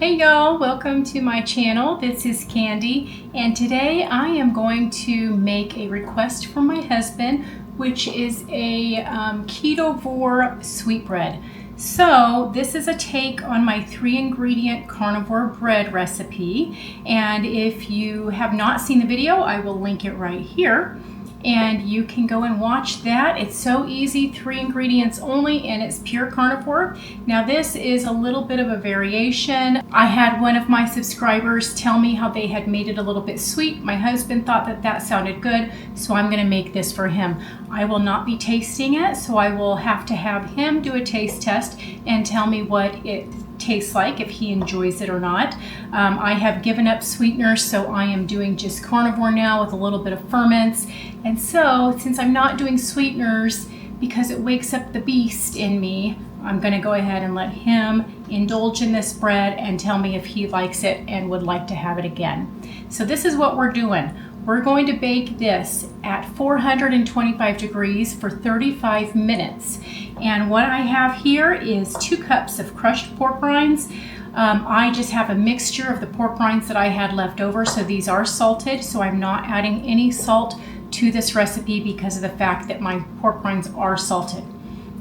Hey y'all, welcome to my channel. This is Candy, and today I am going to make a request from my husband, which is a Ketovore sweetbread. So this is a take on my 3-ingredient carnivore bread recipe, and if you have not seen the video, I will link it right here. And you can go and watch that. It's so easy, 3 ingredients only, and it's pure carnivore. Now this is a little bit of a variation. I had one of my subscribers tell me how they had made it a little bit sweet. My husband thought that that sounded good, so I'm gonna make this for him. I will not be tasting it, so I will have to have him do a taste test and tell me what it tastes like, if he enjoys it or not. I have given up sweeteners, so I am doing just carnivore now with a little bit of ferments. And so since I'm not doing sweeteners because it wakes up the beast in me, I'm going to go ahead and let him indulge in this bread and tell me if he likes it and would like to have it again. So this is what we're doing. We're going to bake this at 425 degrees for 35 minutes. And what I have here is 2 cups of crushed pork rinds. I just have a mixture of the pork rinds that I had left over, so these are salted, so I'm not adding any salt to this recipe because of the fact that my pork rinds are salted.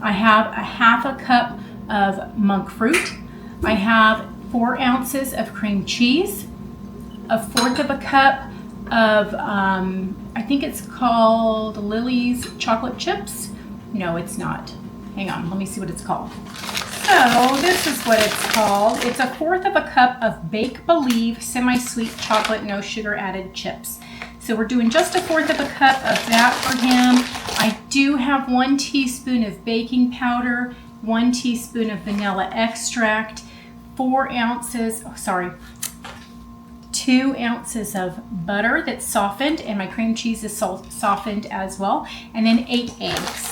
I have a 1/2 cup of monk fruit. I have 4 ounces of cream cheese, 1/4 cup of, I think it's called Lily's chocolate chips. No, it's not. Hang on, let me see what it's called. So this is what it's called. It's 1/4 cup of Bake Believe semi-sweet chocolate, no sugar added chips. So we're doing just 1/4 cup of that for him. I do have 1 teaspoon of baking powder, 1 teaspoon of vanilla extract, 2 ounces of butter that's softened, and my cream cheese is softened as well, and then 8 eggs.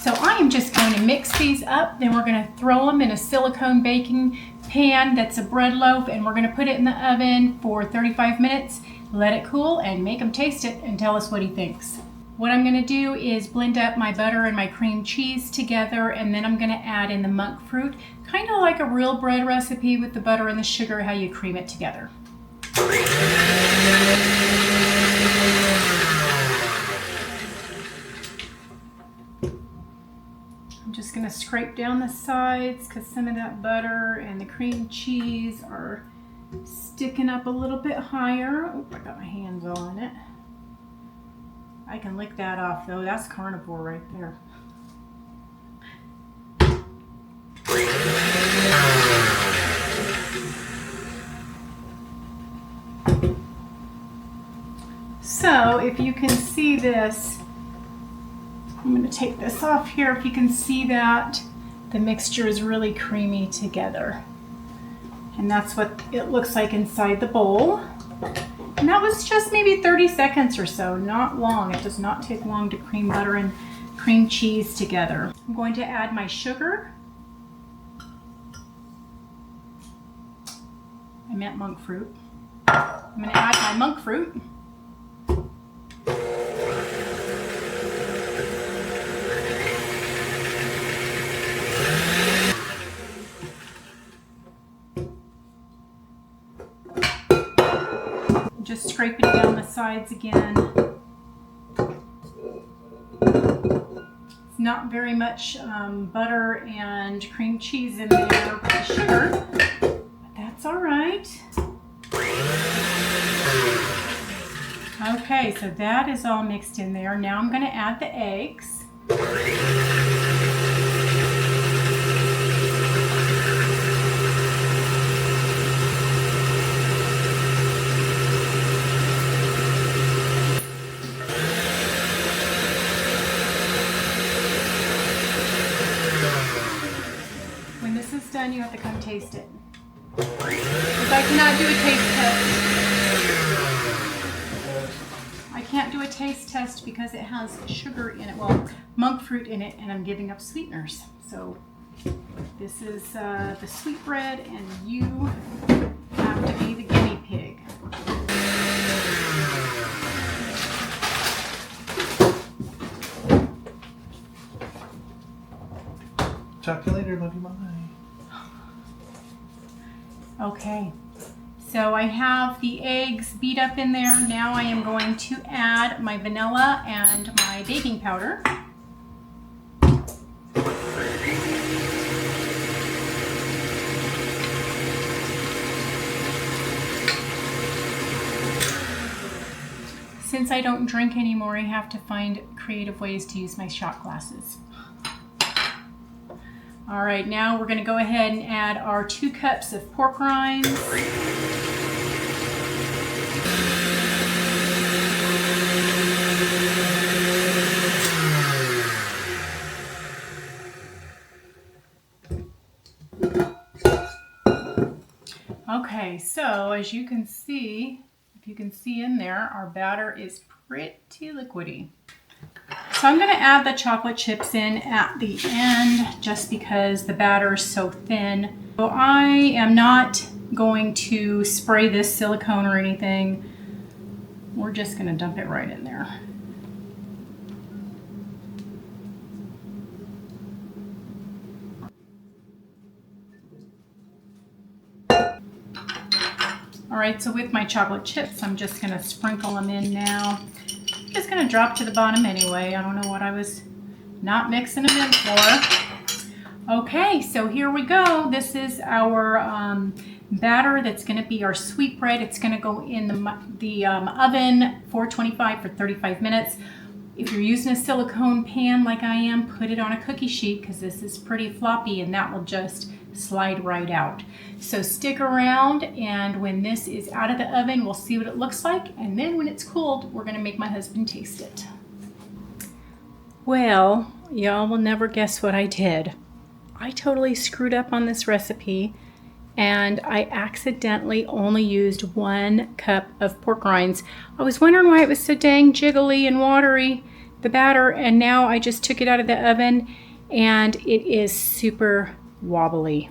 So I am just going to mix these up, then we're going to throw them in a silicone baking pan that's a bread loaf, and we're going to put it in the oven for 35 minutes, let it cool, and make him taste it and tell us what he thinks. What I'm going to do is blend up my butter and my cream cheese together, and then I'm going to add in the monk fruit, kind of like a real bread recipe with the butter and the sugar, how you cream it together. I'm just going to scrape down the sides because some of that butter and the cream cheese are sticking up a little bit higher. Oh, I got my hands all in it. I can lick that off though. That's carnivore right there. So if you can see this, I'm going to take this off here. If you can see that, the mixture is really creamy together. And that's what it looks like inside the bowl. And that was just maybe 30 seconds or so, not long. It does not take long to cream butter and cream cheese together. I'm going to add my sugar. I meant monk fruit. I'm going to add my monk fruit. Just scraping down the sides again. It's not very much butter and cream cheese in there with the sugar, but that's all right. Okay, so that is all mixed in there. Now I'm going to add the eggs. Done, you have to come taste it. Because I cannot do a taste test. I can't do a taste test because it has sugar in it, well, monk fruit in it, and I'm giving up sweeteners. So this is the sweetbread, and you have to be the guinea pig. Talk to you later, love you, bye. Okay, so I have the eggs beat up in there. Now I am going to add my vanilla and my baking powder. Since I don't drink anymore, I have to find creative ways to use my shot glasses. All right, now we're going to go ahead and add our 2 cups of pork rinds. Okay, so as you can see, if you can see in there, our batter is pretty liquidy. So I'm going to add the chocolate chips in at the end just because the batter is so thin. So I am not going to spray this silicone or anything. We're just going to dump it right in there. All right, so with my chocolate chips, I'm just going to sprinkle them in now. I'm just going to drop to the bottom anyway. I don't know what I was not mixing them in for. Okay, so here we go. This is our batter that's going to be our sweetbread. It's going to go in the oven 425 for 35 minutes. If you're using a silicone pan like I am, put it on a cookie sheet because this is pretty floppy and that will just slide right out. So stick around, and when this is out of the oven, we'll see what it looks like, and then when it's cooled, we're going to make my husband taste it. Well, y'all will never guess what I did. I totally screwed up on this recipe, and I accidentally only used 1 cup of pork rinds. I was wondering why it was so dang jiggly and watery, the batter, and now I just took it out of the oven, and it is super wobbly.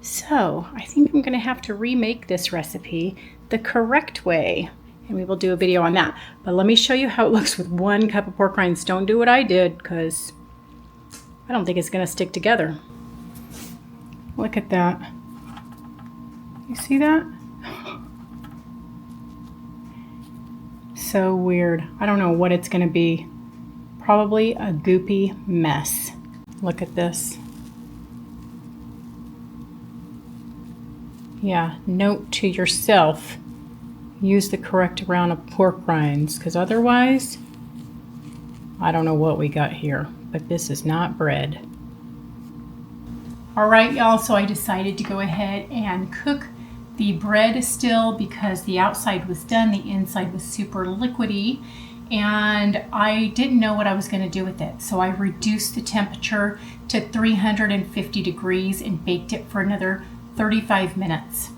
So I think I'm going to have to remake this recipe the correct way, and we will do a video on that. But let me show you how it looks with 1 cup of pork rinds. Don't do what I did because I don't think it's going to stick together. Look at that. You see that? So weird. I don't know what it's going to be. Probably a goopy mess. Look at this. Yeah, note to yourself, use the correct amount of pork rinds, because otherwise, I don't know what we got here, but this is not bread. All right, y'all, so I decided to go ahead and cook the bread still because the outside was done, the inside was super liquidy, and I didn't know what I was going to do with it. So I reduced the temperature to 350 degrees and baked it for another 35 minutes.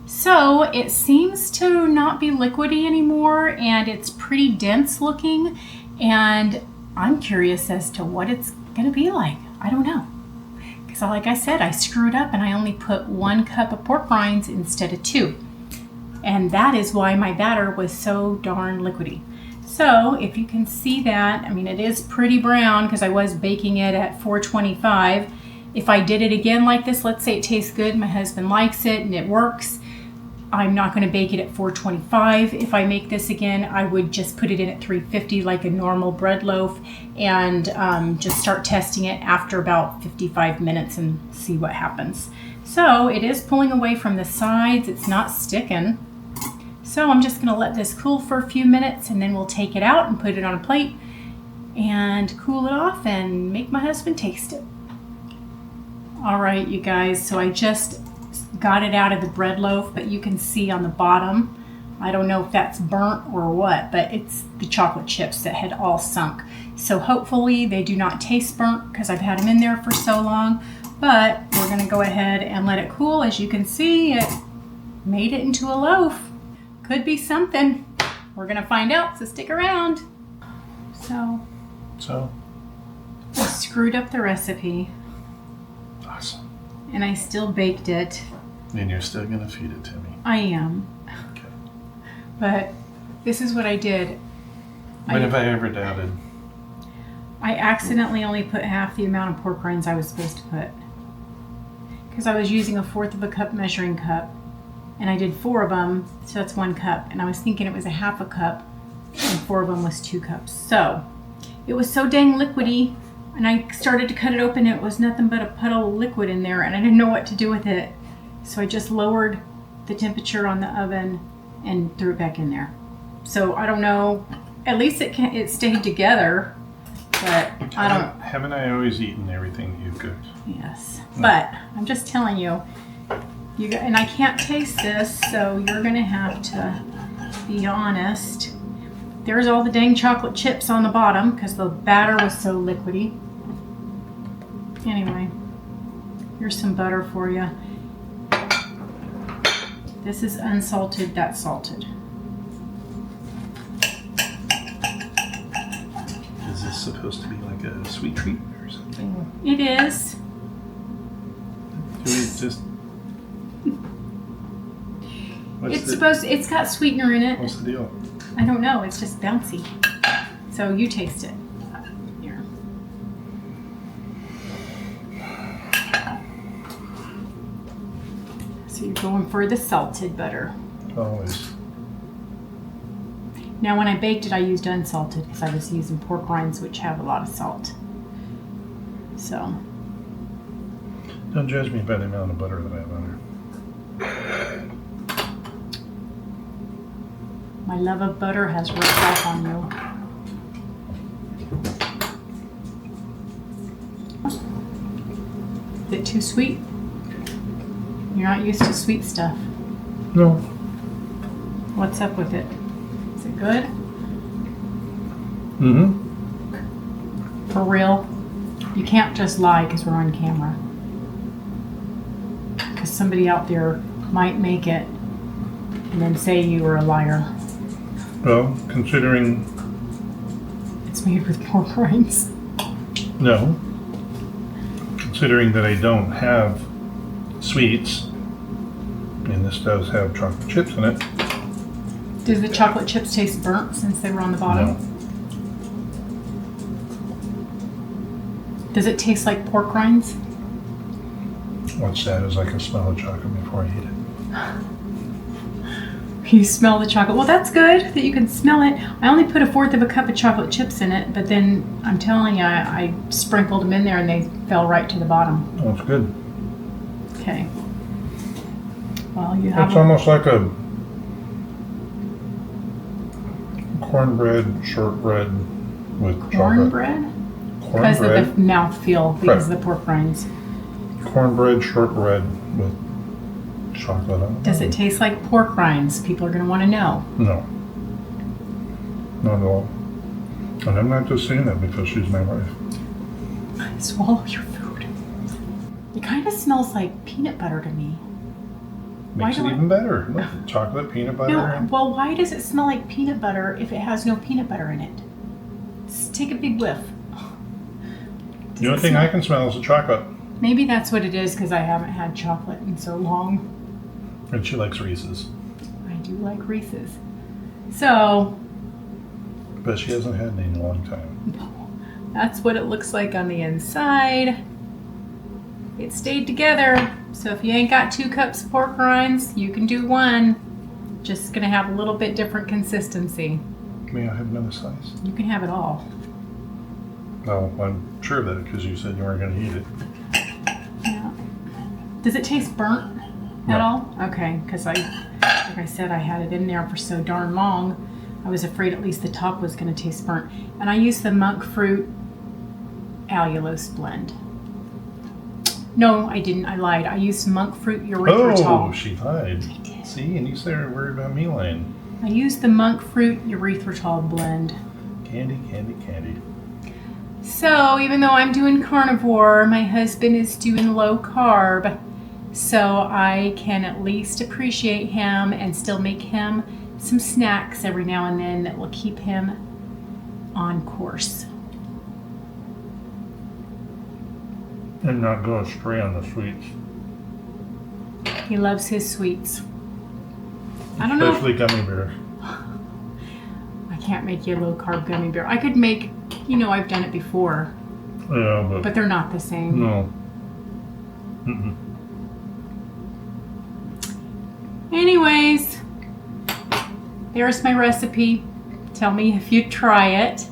So it seems to not be liquidy anymore, and it's pretty dense looking, and I'm curious as to what it's going to be like. I don't know. Because like I said, I screwed up and I only put 1 cup of pork rinds instead of 2. And that is why my batter was so darn liquidy. So if you can see that, I mean, it is pretty brown because I was baking it at 425. If I did it again like this, let's say it tastes good, my husband likes it and it works, I'm not going to bake it at 425. If I make this again, I would just put it in at 350 like a normal bread loaf and just start testing it after about 55 minutes and see what happens. So it is pulling away from the sides. It's not sticking. So I'm just going to let this cool for a few minutes, and then we'll take it out and put it on a plate and cool it off and make my husband taste it. All right, you guys, so I just got it out of the bread loaf, but you can see on the bottom, I don't know if that's burnt or what, but it's the chocolate chips that had all sunk. So hopefully they do not taste burnt because I've had them in there for so long, but we're gonna go ahead and let it cool. As you can see, it made it into a loaf. Could be something. We're gonna find out, so stick around. So I screwed up the recipe. Awesome. And I still baked it. And you're still going to feed it to me. I am. Okay. But this is what I did. When have I ever doubted? I accidentally only put half the amount of pork rinds I was supposed to put. because I was using 1/4 cup measuring cup, and I did 4 of them, so that's 1 cup. And I was thinking it was 1/2 cup, and 4 of them was 2 cups. So it was so dang liquidy, and I started to cut it open. It was nothing but a puddle of liquid in there, and I didn't know what to do with it. So I just lowered the temperature on the oven and threw it back in there. So I don't know. At least it stayed together, but I don't. Haven't I always eaten everything you've cooked? Yes, but I'm just telling you, and I can't taste this, so you're gonna have to be honest. There's all the dang chocolate chips on the bottom because the batter was so liquidy. Anyway, here's some butter for you. This is unsalted, that's salted. Is this supposed to be like a sweet treat or something? It is. Do we just... It's got sweetener in it. What's the deal? I don't know, it's just bouncy. So you taste it. Here. So you're going for the salted butter. Always. Now when I baked it, I used unsalted because I was using pork rinds, which have a lot of salt. So. Don't judge me by the amount of butter that I have on there. My love of butter has rubbed off on you. Is it too sweet? You're not used to sweet stuff. No. What's up with it? Is it good? Mm-hmm. For real? You can't just lie because we're on camera. Because somebody out there might make it and then say you were a liar. Well, considering... It's made with pork rinds. No. Considering that I don't have sweets, and this does have chocolate chips in it. Does the chocolate chips taste burnt since they were on the bottom? No. Does it taste like pork rinds? What's sad is I can smell the chocolate before I eat it. You smell the chocolate. Well, that's good that you can smell it. I only put 1/4 cup of chocolate chips in it, but then I'm telling you, I sprinkled them in there and they fell right to the bottom. Oh, it's good. Okay. Well, you have. It's almost like a cornbread shortbread with chocolate. Cornbread? Because of the mouthfeel, because of the pork rinds. Cornbread shortbread with chocolate on it. Does it taste like pork rinds? People are going to want to know. No. Not at all. And I'm not just saying that because she's my wife. Swallow your food. It kind of smells like peanut butter to me. Makes it even better. Look, chocolate, peanut butter. No, well, why does it smell like peanut butter if it has no peanut butter in it? Just take a big whiff. The only thing I can smell is the chocolate. Maybe that's what it is because I haven't had chocolate in so long. And she likes Reese's. I do like Reese's. So. But she hasn't had any in a long time. That's what it looks like on the inside. It stayed together. So if you ain't got 2 cups of pork rinds, you can do 1. Just gonna have a little bit different consistency. May I have another slice? You can have it all. No, I'm sure of that because you said you weren't going to eat it. Yeah. Does it taste burnt at all? Okay, because like I said, I had it in there for so darn long. I was afraid at least the top was going to taste burnt. And I used the monk fruit allulose blend. No, I didn't. I lied. I used monk fruit erythritol. Oh, she lied. I did. See, and you started worried about me lying. I used the monk fruit erythritol blend. Candy, candy, candy. So even though I'm doing carnivore, my husband is doing low carb. So I can at least appreciate him and still make him some snacks every now and then that will keep him on course. And not go astray on the sweets. He loves his sweets. I don't know. Especially gummy bears. I can't make you a low carb gummy bear. I could make, I've done it before. Yeah, But they're not the same. No. Mm-mm. Anyways, there's my recipe. Tell me if you try it.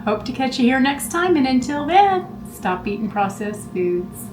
Hope to catch you here next time, and until then, stop eating processed foods.